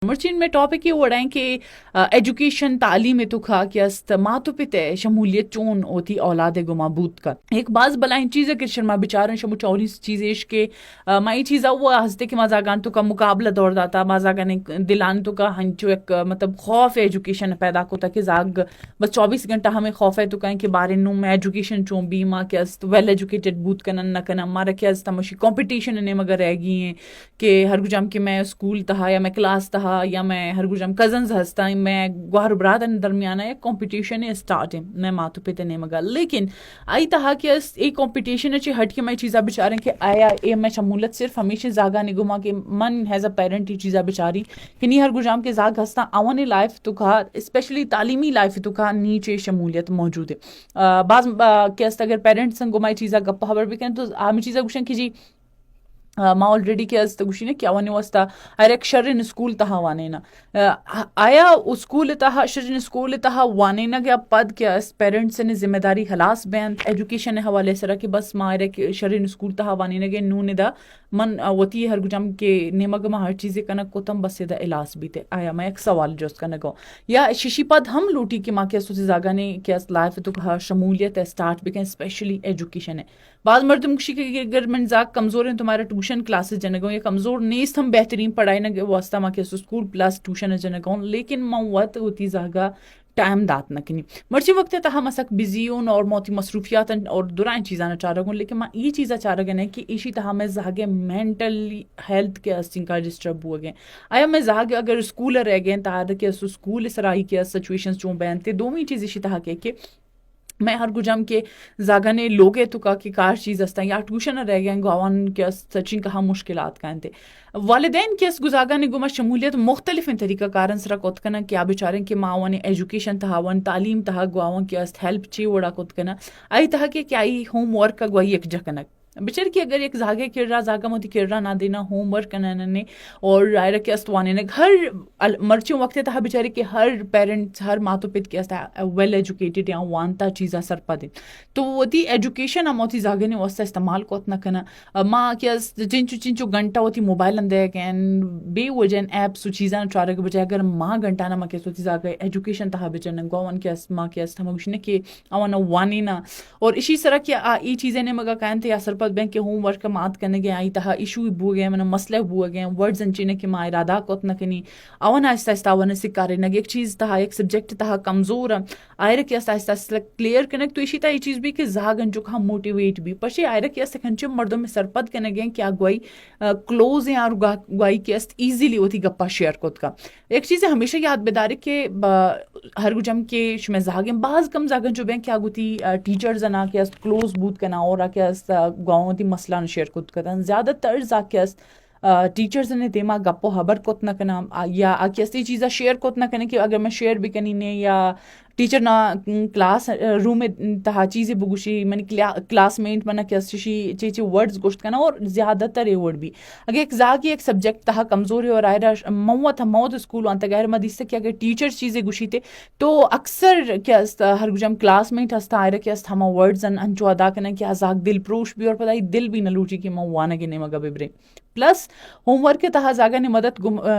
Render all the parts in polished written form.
मर्चीन में टॉपिक ये वडाएं कि एजुकेशन तालीम तो खा कि अस्त मातु पिते शमूलियत चोन होती औलाद गुमाबूत का एक बाज बलाइन चीज़ के शर्मा बिचारन शमु चौरी चीज़ इश के माई चीज़ वो हंसते कि मजागान तो का मुकाबला दौड़ दाता मजागान दिलान तो का हंचो एक मतलब खौफ एजुकेशन पैदा को ताकि जाग बस 24 घंटा हमें खौफ है तो कहें कि बारे नु में एजुकेशन चो बीमा के अस्त वेल एजुकेटेड बूथ कनन न कन मारा के अस्त मशी कंपटीशन ने मगर रह गई हैं कि हर गुजाम कि मैं स्कूल तहा या मैं क्लास तहा या मैं हर गुजाम कजन्स हस्ता मैं गुहर बरादन दरमियाना एक कंपटीशन है स्टार्ट है मैं मातु पिते ने मगा लेकिन आई तहा कि एक कंपटीशन अच्छी हट के मैं चीज़ा बिचारे कि आया ए मैं शमूलत सिर्फ हमेशा जागा निगुमा के मन हैज़ अ पेरेंट ही चीज़ा बिचारी कि नहीं हर गुजाम के जाग हस्ता अवन लाइफ तो खा स्पेशली तालीमी लाइफ तो खा नीचे शमूलियत मौजूद है बाज के अगर पेरेंट्स गुमाई चीज़ा गप्पा खबर भी करें तो आम चीज़ा गुशन की जी मा ऑलरेडी क्या गुशीने क्या वनी वस्ता अरे शर्रिन स्कूल तहा वाने ना आया स्कूल तहा शर्रिन स्कूल तहा वाने ना क्या पद क्या पेरेंट्स ने जिम्मेदारी हलास बैन एजुकेशन हवाले सरा कि बस मा अरे शर्रिन स्कूल तहा वाने ना के नू निदा मन वती हर गुजम के नेमग मा हर चीज़ें कनक कोतम बस दा इलाज भी थे आया मैं एक सवाल जो उसका नगो या शिशी पद हम लूटी कि माँ क्या सोचे जागा ने क्या लाइफ तो शमूलियत है स्टार्ट भी स्पेशली एजुकेशन है बाद मर्दम खुशी के अगर मन जाग कमजोर है तुम्हारा ट्यूशन क्लासेस जनगो या कमजोर नेस्त हम बेहतरीन पढ़ाई न वास्ता मा के स्कूल प्लस ट्यूशन जनगो लेकिन मवत होती जागा टाइम दात न किनी मर्ची वक्त है हम असक बिजी होन और मोती मसरूफियात और दुरान चीज़ा चाह रहा हूँ लेकिन मैं ये चीज़ा चाह रहा कि इसी तरह मैं जागे मेंटली हेल्थ के अस्तिंका डिस्टर्ब हुए गए आया मैं जागे अगर स्कूल रह गए तार के स्कूल सराई के सिचुएशंस जो बैनते दोनों चीज़ इसी तरह के मैं हर गुजम के जागने लोगे तो का कि कार चीज़ अस्ता या ट्यूशन रह गए गावन के सचिन कहा मुश्किलात का थे वालिदैन के गुजागा ने गुमा शमूलियत मुख्तलिफ तरीका कारण सरा कोतकना क्या बेचारे कि मावन एजुकेशन तहावन तालीम तहा गुआवन के हेल्प ची वड़ा कोतकना आई तहा के क्या आई होमवर्क का गुआई एक जकनक बेचार की अगर एक जागे किर्रा जागा मोती किर्रा ना देना होमवर्क करने और रायरा के अस्तवाने ने हर मर्चियों वक्त था बेचारे के हर पेरेंट्स हर मातो पित के अस्ता वेल एजुकेटेड या वानता चीज़ा सर पदे तो वो ती एजुकेशन मोती जागे ने वस्ता इस्तेमाल को ना कना माँ क्या चिंचु चिंचु घंटा होती मोबाइल अंदर कैन बे वजन ऐप सु चीज़ा चारे के बजाय अगर माँ घंटा ना माँ के सोती जागे एजुकेशन तहा बेचन गोवन के माँ के अस्त हम कुछ के अवन वानी ना और इसी तरह की ये चीज़ें ने मगा कहन थे या सर बैंक के होमवर्क का मात करने गए आई तहा इशू बु गए मन मसले बुआ गए वर्ड्स अंचिने के मा इरादा कोत न कनी अवन आहिस्ता आहिस्ता अवन सिकारे नग एक चीज तहा एक सब्जेक्ट तहा कमजोर आयर के आहिस्ता आहिस्ता क्लियर कनेक्ट तो इसी ता ये चीज भी कि जागन जो हम मोटिवेट भी पछे आयर के आहिस्ता खंचे मर्दों में सरपद करने गए क्या गोई क्लोज या गोई के आहिस्ता इजीली होती गप्पा शेयर कोत का एक चीज हमेशा याद बेदारी के हर गुजम के शुमे जागे बाज कम जागन जो बैंक क्या गुती टीचर्स ना के क्लोज बूथ करना और के गाँव ती मसला शेयर कुत करन ज्यादातर जाक्यस टीचर्स ने तेमा गप्पो हबर कोत न कना या आकियस्ती चीज़ा शेयर कोत न कने कि अगर मैं शेयर भी कनी ने या टीचर ना क्लास रूम में तहा चीज़ें बुगुशी मैंने क्लासमेट मना क्या ची वर्ड्स गोश्त करना और ज़्यादातर ये वर्ड भी अगर एक जागी एक सब्जेक्ट तहा कमज़ोरी और आयरा मौत था मौत स्कूल अंत गैर मदी से क्या अगर टीचर चीज़ें गुशी थे तो अक्सर क्या हर गुजम क्लासमेट हस्ता आयरा क्या हम वर्ड्स अंचो अदा करना क्या जाग दिल प्रोश भी और पता ही दिल भी न लूची कि मैं वाना के ने मगा बिबरे प्लस होमवर्क के तहा जागा ने मदद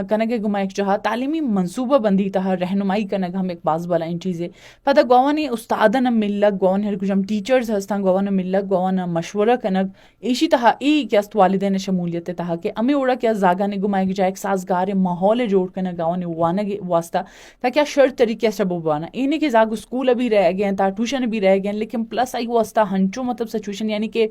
कनगे गुमा एक जहा तालीमी मनसूबा बंदी तहा रहनुमाई कनग हम एक बाज वाला इन चीज़ें पता गोवन उस्तादन मिल्लक गोवन हर कुछ हम टीचर्स हस्तां गोवन मिल्लक गोवन मशवरा कनक इसी तहा ई क्या वालिदैन शमूलियत तहा के अमे उड़ा क्या जागा ने गुमाई जाए एक साजगार माहौल जोड़ कन गावन वाना वास्ता ताकि शर्त तरीके से बुबाना इन्हें के जाग स्कूल अभी रह गए ता ट्यूशन भी रह गए लेकिन प्लस आई वास्ता हंचो मतलब सिचुएशन यानी कि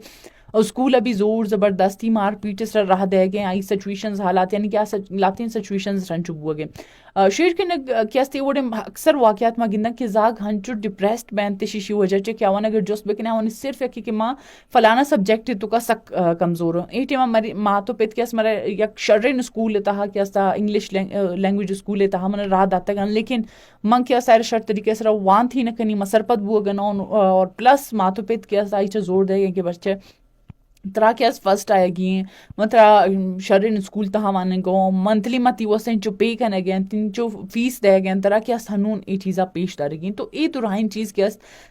स्कूल अभी जोर जबरदस्ती मार पीट से रह दे गए आई सिचुएशंस हालात यानी क्या लातीन सिचुएशंस रन चुप गए शेर के क्या वो अक्सर वाकयात में गिंदा कि जाग हंचु डिप्रेस्ड बैनते शिशी वजह चे क्या वन अगर जोस बेकना वन सिर्फ यकी कि माँ फलाना सब्जेक्ट तो का सक कमजोर हो ए टेमा मरी माँ तो पेत क्या मरे या शर्रेन स्कूल तहा क्या इंग्लिश लैंग्वेज स्कूल तहा मन राह दाता गन लेकिन मंग क्या सारे शर्त तरीके से वान थी न कनी मसरपत बुआ गन और प्लस माँ तो पेत क्या जोर दे कि बच्चे तरह के फर्स्ट आएगी मतलब शरीर स्कूल तहा वाने गो मंथली मती वो सेंचो पे कने गए तीन जो फीस दे गए तरह के हनून ये चीज़ा पेश दारेगी तो ये दुराइन चीज़ के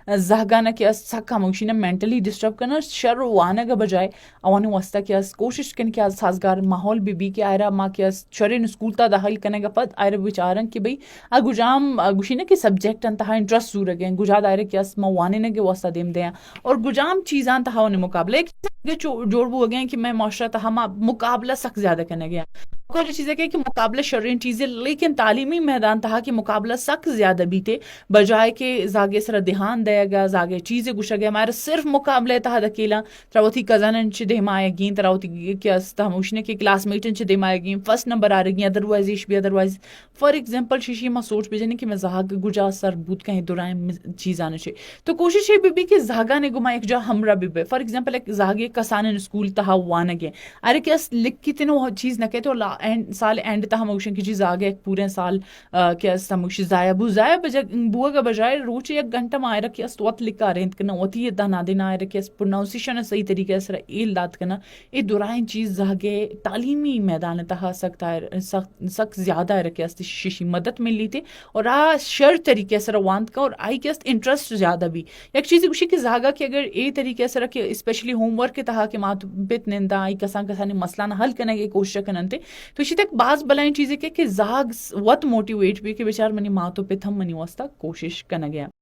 जहगाना के सका मुशीना मेंटली डिस्टर्ब करना शर वाने के बजाय अवाने वस्ता के कोशिश कन के साजगार माहौल भी के आयरा माँ के शरीर स्कूल ता दाखिल करने का पद आयरा विचारन कि भाई गुजाम गुशीना के सब्जेक्ट अंतहा इंटरेस्ट सूर गए गुजाद आयरे के मवाने ने के वस्ता देम दे और गुजाम चीज़ां तहा उन्हें मुकाबले जोड़बू हो गए कि मैं माशरा हम मुकाबला सख्त ज्यादा करने गया कोई चीज़ें कि मुकाबला शरीर चीज़ें लेकिन तालीमी मैदान था कि मुकाबला सख्त ज्यादा भी थे बजाय के जागे सर ध्यान देगा जागे चीज़ें गुशा गया हमारे सिर्फ मुकाबले था अकेला तरवती कजन देमाएगी तरवती क्या हम उशने के क्लासमेट देमाएगी फर्स्ट नंबर आ रही अदरवाइज इश भी अदरवाइज फॉर एग्जाम्पल शीशी मैं सोच भी कि मैं जाग गुजा सर बूत कहीं दुराए चीज़ आने चाहिए तो कोशिश ये भी कि जागा ने गुमा एक जो हमरा भी फॉर एग्जाम्पल एक जागे कसान स्कूल तहा वान गे अरे क्या लिख की तीनों चीज़ न कहते एंड साल एंड तहा मोशन की चीज़ आगे एक पूरे साल क्या समुश जाया बुजाया बुआ का बजाय रोच एक घंटा में आए रखी वत लिखा रेंत करना वती ये दाना देना आए रखी प्रोनाउंसिएशन सही तरीके से एल दात करना ये दुराइन चीज़ जागे तालीमी मैदान तहा सख्त ज्यादा है रखी शिशी मदद मिली थी और आ शर तरीके से वांत का और आई के इंटरेस्ट ज्यादा भी एक चीज़ उसी की जागा कि अगर ए तरीके से रखे स्पेशली होमवर्क के तहा के मात बित निंदा आई कसा कसा ने मसला ना हल करने की कोशिश करनते तो इसी तक बाज बलाइन चीजें के कि जाग वत मोटिवेट भी कि बेचार मनी मातो पे थम मनी वास्ता कोशिश करना गया